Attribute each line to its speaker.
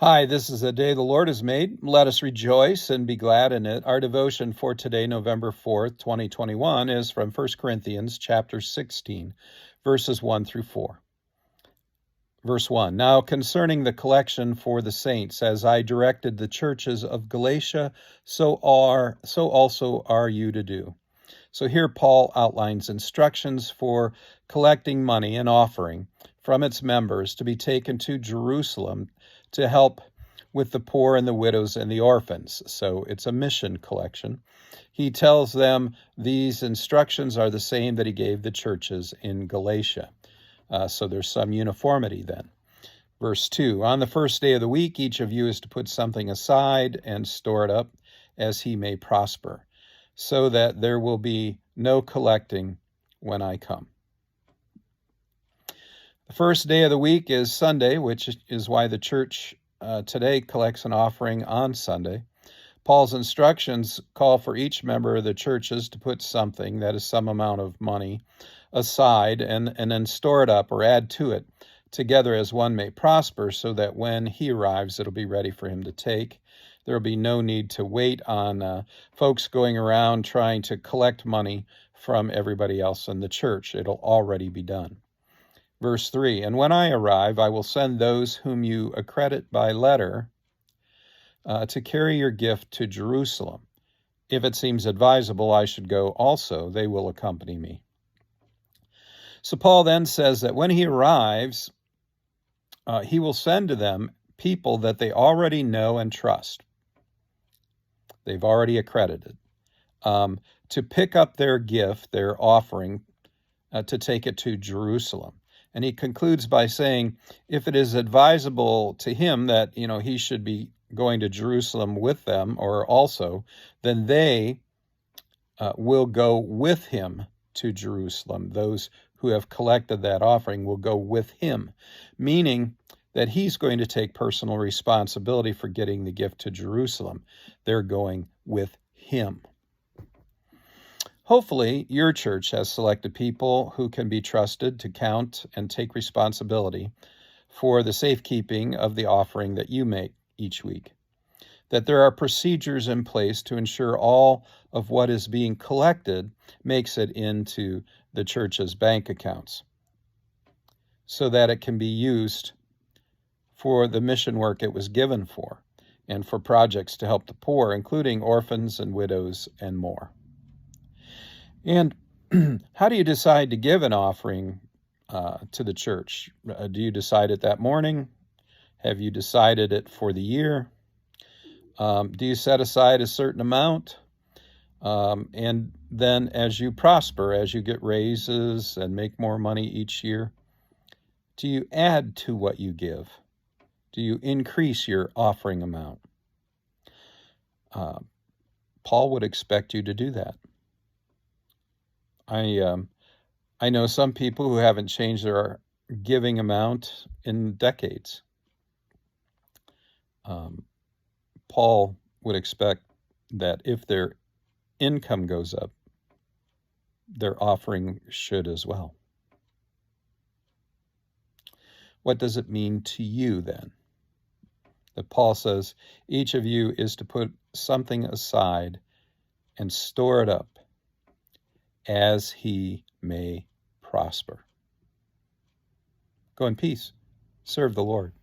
Speaker 1: Hi, this is a day the Lord has made. Let us rejoice and be glad in it. Our devotion for today, November 4th, 2021, is from 1 Corinthians chapter 16, verses 1 through 4. Verse 1, Now concerning the collection for the saints, as I directed the churches of Galatia, so also are you to do. So here Paul outlines instructions for collecting money and offering from its members to be taken to Jerusalem to help with the poor and the widows and the orphans. So it's a mission collection. He tells them these instructions are the same that he gave the churches in Galatia. So there's some uniformity then. Verse 2, On the first day of the week, each of you is to put something aside and store it up as he may prosper, so that there will be no collecting when I come. The first day of the week is Sunday, which is why the church today collects an offering on Sunday. Paul's instructions call for each member of the churches to put something, that is some amount of money, aside and then store it up or add to it together as one may prosper, so that when he arrives, it'll be ready for him to take. There will be no need to wait on folks going around trying to collect money from everybody else in the church. It'll already be done. Verse 3, And when I arrive, I will send those whom you accredit by letter to carry your gift to Jerusalem. If it seems advisable I should go also, they will accompany me. So Paul then says that when he arrives, he will send to them people that they already know and trust. They've already accredited, to pick up their gift, their offering, to take it to Jerusalem. And he concludes by saying, if it is advisable to him that, he should be going to Jerusalem with them or also, then they will go with him to Jerusalem. Those who have collected that offering will go with him, meaning that he's going to take personal responsibility for getting the gift to Jerusalem. They're going with him. Hopefully, your church has selected people who can be trusted to count and take responsibility for the safekeeping of the offering that you make each week. That there are procedures in place to ensure all of what is being collected makes it into the church's bank accounts, so that it can be used for the mission work it was given for, and for projects to help the poor, including orphans and widows and more. And how do you decide to give an offering to the church? Do you decide it that morning? Have you decided it for the year? Do you set aside a certain amount? And then as you prosper, as you get raises and make more money each year, do you add to what you give? Do you increase your offering amount? Paul would expect you to do that. I know some people who haven't changed their giving amount in decades. Paul would expect that if their income goes up, their offering should as well. What does it mean to you then? That Paul says each of you is to put something aside and store it up as he may prosper. Go in peace. Serve the Lord.